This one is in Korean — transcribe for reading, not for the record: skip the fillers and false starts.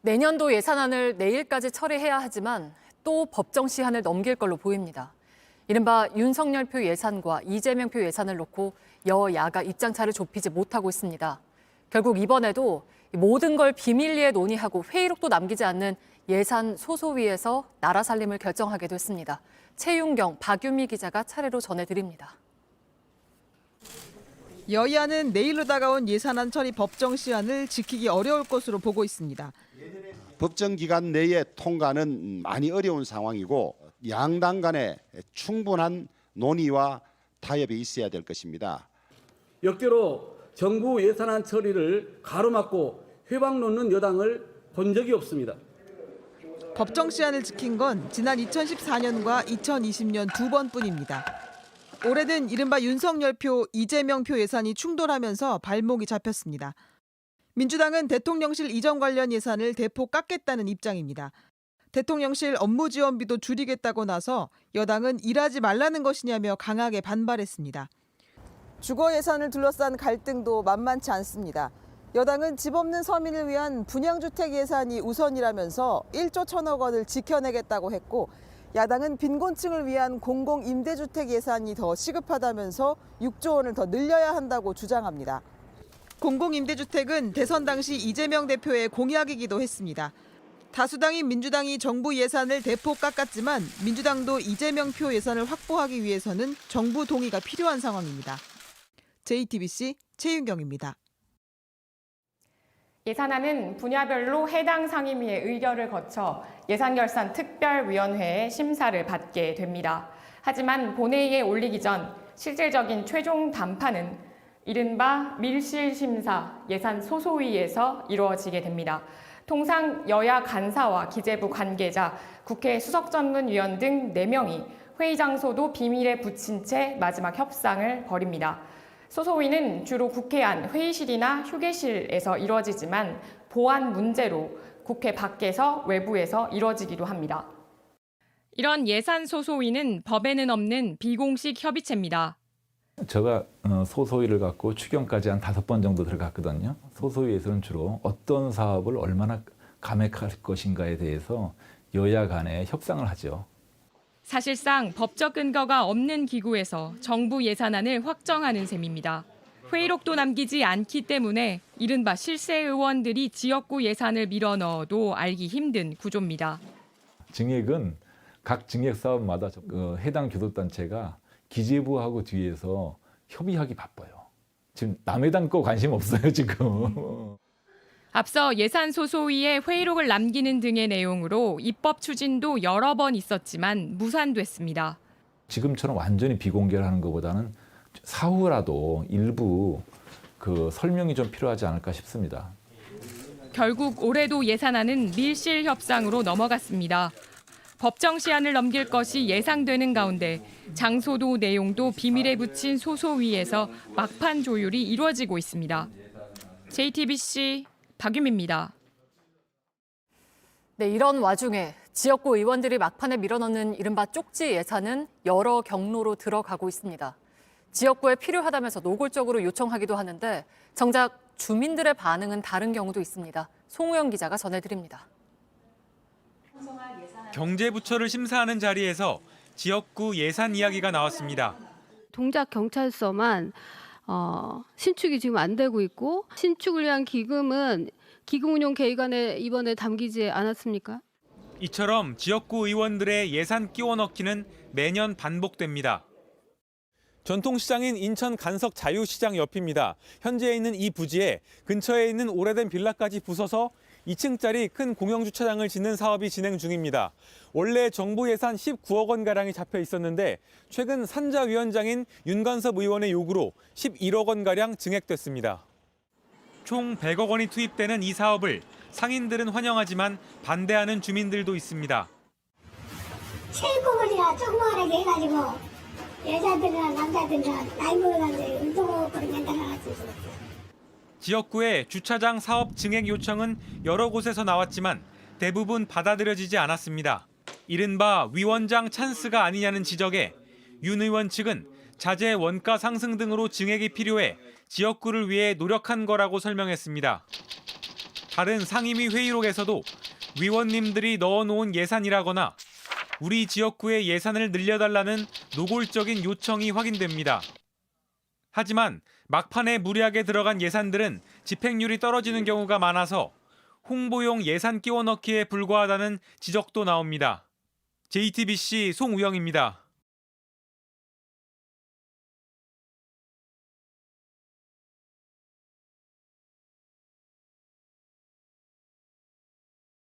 내년도 예산안을 내일까지 처리해야 하지만 또 법정 시한을 넘길 걸로 보입니다. 이른바 윤석열 표 예산과 이재명 표 예산을 놓고 여야가 입장차를 좁히지 못하고 있습니다. 결국 이번에도 모든 걸 비밀리에 논의하고 회의록도 남기지 않는 예산 소소위에서 나라 살림을 결정하게 됐습니다. 최윤경, 박유미 기자가 차례로 전해드립니다. 여야는 내일로 다가온 예산안 처리 법정 시한을 지키기 어려울 것으로 보고 있습니다. 법정 기간 내에 통과는 많이 어려운 상황이고 양당 간에 충분한 논의와 타협이 있어야 될 것입니다. 역대로 정부 예산안 처리를 가로막고 회방 놓는 여당을 본 적이 없습니다. 법정 시한을 지킨 건 지난 2014년과 2020년 두 번뿐입니다. 올해는 이른바 윤석열 표, 이재명 표 예산이 충돌하면서 발목이 잡혔습니다. 민주당은 대통령실 이전 관련 예산을 대폭 깎겠다는 입장입니다. 대통령실 업무 지원비도 줄이겠다고 나서 여당은 일하지 말라는 것이냐며 강하게 반발했습니다. 주거 예산을 둘러싼 갈등도 만만치 않습니다. 여당은 집 없는 서민을 위한 분양주택 예산이 우선이라면서 1조 1천억 원을 지켜내겠다고 했고, 야당은 빈곤층을 위한 공공임대주택 예산이 더 시급하다면서 6조 원을 더 늘려야 한다고 주장합니다. 공공임대주택은 대선 당시 이재명 대표의 공약이기도 했습니다. 다수당인 민주당이 정부 예산을 대폭 깎았지만 민주당도 이재명 표 예산을 확보하기 위해서는 정부 동의가 필요한 상황입니다. JTBC 최윤경입니다. 예산안은 분야별로 해당 상임위의 의결을 거쳐 예산결산특별위원회의 심사를 받게 됩니다. 하지만 본회의에 올리기 전 실질적인 최종 담판은 이른바 밀실심사 예산소소위에서 이루어지게 됩니다. 통상 여야 간사와 기재부 관계자, 국회 수석전문위원 등 4명이 회의 장소도 비밀에 붙인 채 마지막 협상을 벌입니다. 소소위는 주로 국회 안 회의실이나 휴게실에서 이루어지지만 보안 문제로 국회 밖에서 외부에서 이루어지기도 합니다. 이런 예산 소소위는 법에는 없는 비공식 협의체입니다. 제가 소소위를 갖고 추경까지 한 5번 정도 들어갔거든요. 소소위에서는 주로 어떤 사업을 얼마나 감액할 것인가에 대해서 여야 간에 협상을 하죠. 사실상 법적 근거가 없는 기구에서 정부 예산안을 확정하는 셈입니다. 회의록도 남기지 않기 때문에 이른바 실세 의원들이 지역구 예산을 밀어넣어도 알기 힘든 구조입니다. 증액은 각 증액 사업마다 해당 교섭단체가 기재부하고 뒤에서 협의하기 바빠요. 지금 남의 당 거 관심 없어요, 지금. 앞서 예산소소위에 회의록을 남기는 등의 내용으로 입법 추진도 여러 번 있었지만 무산됐습니다. 지금처럼 완전히 비공개를 하는 것보다는 사후라도 일부 설명이 좀 필요하지 않을까 싶습니다. 결국 올해도 예산안은 밀실 협상으로 넘어갔습니다. 법정 시한을 넘길 것이 예상되는 가운데 장소도 내용도 비밀에 붙인 소소위에서 막판 조율이 이루어지고 있습니다. JTBC 박유미입니다. 네, 이런 와중에 지역구 의원들이 막판에 밀어넣는 이른바 쪽지 예산은 여러 경로로 들어가고 있습니다. 지역구에 필요하다면서 노골적으로 요청하기도 하는데 정작 주민들의 반응은 다른 경우도 있습니다. 송우영 기자가 전해드립니다. 경제부처를 심사하는 자리에서 지역구 예산 이야기가 나왔습니다. 동작 경찰서만 신축이 지금 안 되고 있고 신축을 위한 기금은 기금운용 계획안에 이번에 담기지 않았습니까? 이처럼 지역구 의원들의 예산 끼워 넣기는 매년 반복됩니다. 전통시장인 인천 간석 자유시장 옆입니다. 현재 있는 이 부지에 근처에 있는 오래된 빌라까지 부숴서 2층짜리 큰 공영주차장을 짓는 사업이 진행 중입니다. 원래 정부 예산 19억 원가량이 잡혀 있었는데 최근 산자위원장인 윤관섭 의원의 요구로 11억 원가량 증액됐습니다. 총 100억 원이 투입되는 이 사업을 상인들은 환영하지만 반대하는 주민들도 있습니다. 체육공원이라 조그마하게 해가지고 여자들이나 남자들이나 나이 먹은 사람들이 운동하고 그런 데다가 지역구의 주차장 사업 증액 요청은 여러 곳에서 나왔지만 대부분 받아들여지지 않았습니다. 이른바 위원장 찬스가 아니냐는 지적에 윤 의원 측은 자재 원가 상승 등으로 증액이 필요해 지역구를 위해 노력한 거라고 설명했습니다. 다른 상임위 회의록에서도 위원님들이 넣어놓은 예산이라거나 우리 지역구의 예산을 늘려달라는 노골적인 요청이 확인됩니다. 하지만 막판에 무리하게 들어간 예산들은 집행률이 떨어지는 경우가 많아서 홍보용 예산 끼워 넣기에 불과하다는 지적도 나옵니다. JTBC 송우영입니다.